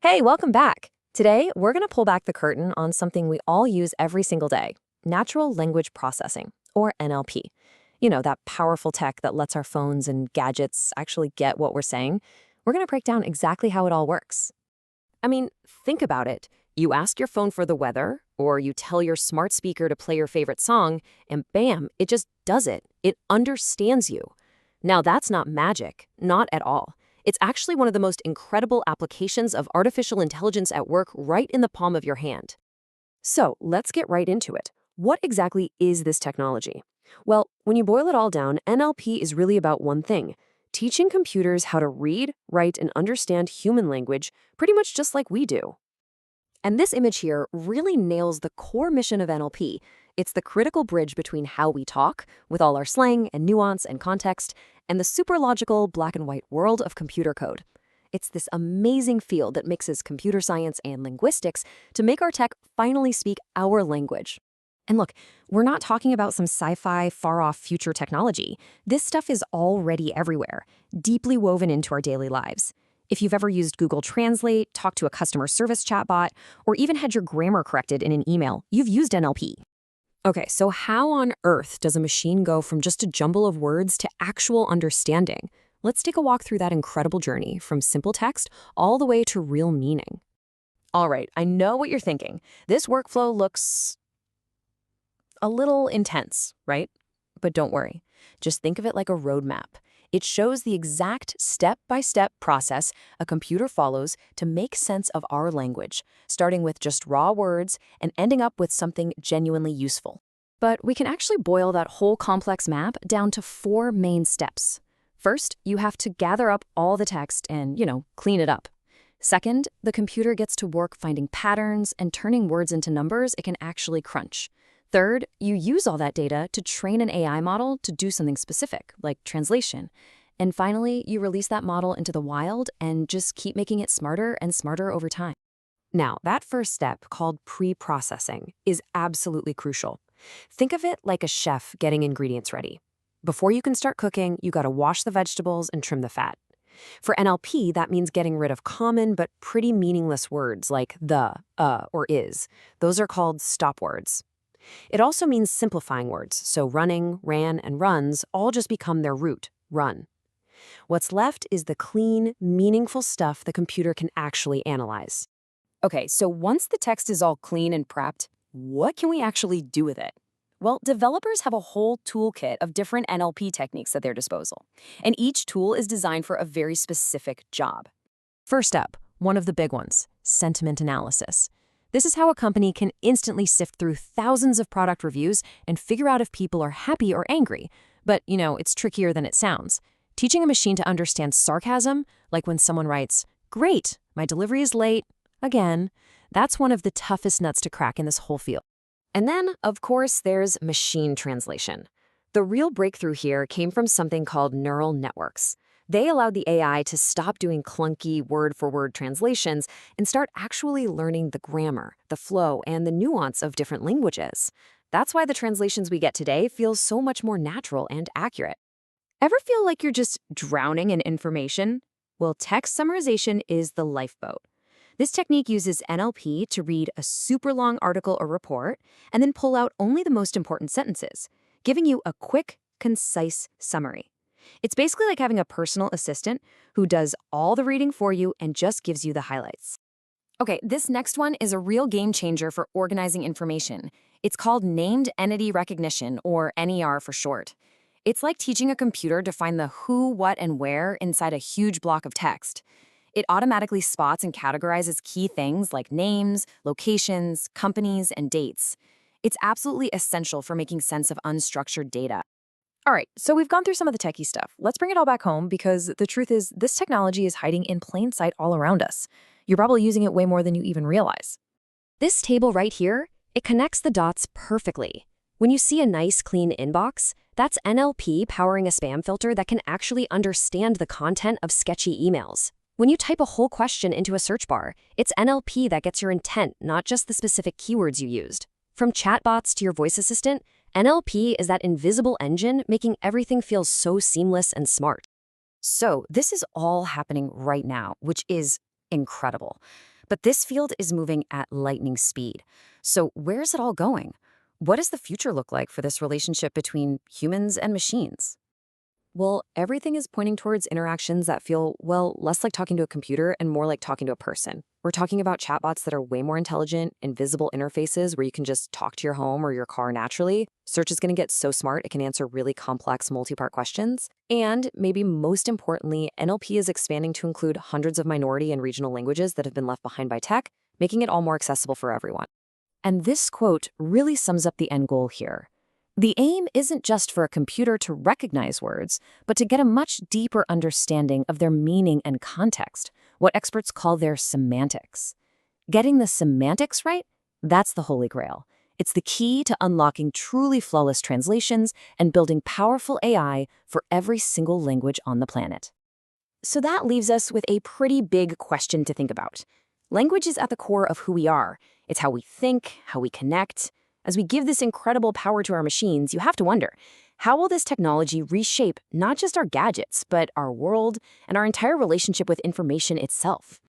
Hey, welcome back. Today, we're going to pull back the curtain on something we all use every single day, natural language processing, or NLP. You know, that powerful tech that lets our phones and gadgets actually get what we're saying. We're going to break down exactly how it all works. I mean, think about it. You ask your phone for the weather, or you tell your smart speaker to play your favorite song, and bam, it just does it. It understands you. Now, that's not magic, not at all. It's actually one of the most incredible applications of artificial intelligence at work right in the palm of your hand. So, let's get right into it. What exactly is this technology? Well, when you boil it all down, NLP is really about one thing: teaching computers how to read, write, and understand human language pretty much just like we do. And this image here really nails the core mission of NLP. It's the critical bridge between how we talk, with all our slang and nuance and context, and the super logical black and white world of computer code. It's this amazing field that mixes computer science and linguistics to make our tech finally speak our language. And look, we're not talking about some sci-fi, far-off future technology. This stuff is already everywhere, deeply woven into our daily lives. If you've ever used Google Translate, talked to a customer service chatbot, or even had your grammar corrected in an email, you've used NLP. Okay, so how on earth does a machine go from just a jumble of words to actual understanding? Let's take a walk through that incredible journey from simple text all the way to real meaning. All right, I know what you're thinking. This workflow looks a little intense, right? But don't worry. Just think of it like a roadmap. It shows the exact step-by-step process a computer follows to make sense of our language, starting with just raw words and ending up with something genuinely useful. But we can actually boil that whole complex map down to 4 main steps. First, you have to gather up all the text and, clean it up. Second, the computer gets to work finding patterns and turning words into numbers it can actually crunch. Third, you use all that data to train an AI model to do something specific, like translation. And finally, you release that model into the wild and just keep making it smarter and smarter over time. Now, that first step, called pre-processing, is absolutely crucial. Think of it like a chef getting ingredients ready. Before you can start cooking, you gotta wash the vegetables and trim the fat. For NLP, that means getting rid of common but pretty meaningless words like the, or is. Those are called stop words. It also means simplifying words, so running, ran, and runs all just become their root, run. What's left is the clean, meaningful stuff the computer can actually analyze. Okay, so once the text is all clean and prepped, what can we actually do with it? Well, developers have a whole toolkit of different NLP techniques at their disposal, and each tool is designed for a very specific job. First up, one of the big ones, sentiment analysis. This is how a company can instantly sift through thousands of product reviews and figure out if people are happy or angry. But, it's trickier than it sounds. Teaching a machine to understand sarcasm, like when someone writes, "Great, my delivery is late," again, that's one of the toughest nuts to crack in this whole field. And then, of course, there's machine translation. The real breakthrough here came from something called neural networks. They allowed the AI to stop doing clunky word-for-word translations and start actually learning the grammar, the flow, and the nuance of different languages. That's why the translations we get today feel so much more natural and accurate. Ever feel like you're just drowning in information? Well, text summarization is the lifeboat. This technique uses NLP to read a super long article or report and then pull out only the most important sentences, giving you a quick, concise summary. It's basically like having a personal assistant who does all the reading for you and just gives you the highlights. Okay, this next one is a real game changer for organizing information. It's called Named Entity Recognition, or NER for short. It's like teaching a computer to find the who, what, and where inside a huge block of text. It automatically spots and categorizes key things like names, locations, companies, and dates. It's absolutely essential for making sense of unstructured data. All right, so we've gone through some of the techie stuff. Let's bring it all back home because the truth is this technology is hiding in plain sight all around us. You're probably using it way more than you even realize. This table right here, it connects the dots perfectly. When you see a nice, clean inbox, that's NLP powering a spam filter that can actually understand the content of sketchy emails. When you type a whole question into a search bar, it's NLP that gets your intent, not just the specific keywords you used. From chatbots to your voice assistant, NLP is that invisible engine making everything feel so seamless and smart. So this is all happening right now, which is incredible. But this field is moving at lightning speed. So where's it all going? What does the future look like for this relationship between humans and machines? Well, everything is pointing towards interactions that feel, well, less like talking to a computer and more like talking to a person. We're talking about chatbots that are way more intelligent, invisible interfaces where you can just talk to your home or your car naturally. Search is going to get so smart it can answer really complex multi-part questions. And maybe most importantly, NLP is expanding to include hundreds of minority and regional languages that have been left behind by tech, making it all more accessible for everyone. And this quote really sums up the end goal here. The aim isn't just for a computer to recognize words, but to get a much deeper understanding of their meaning and context, what experts call their semantics. Getting the semantics right, that's the holy grail. It's the key to unlocking truly flawless translations and building powerful AI for every single language on the planet. So that leaves us with a pretty big question to think about. Language is at the core of who we are. It's how we think, how we connect. As we give this incredible power to our machines, you have to wonder, how will this technology reshape not just our gadgets, but our world and our entire relationship with information itself?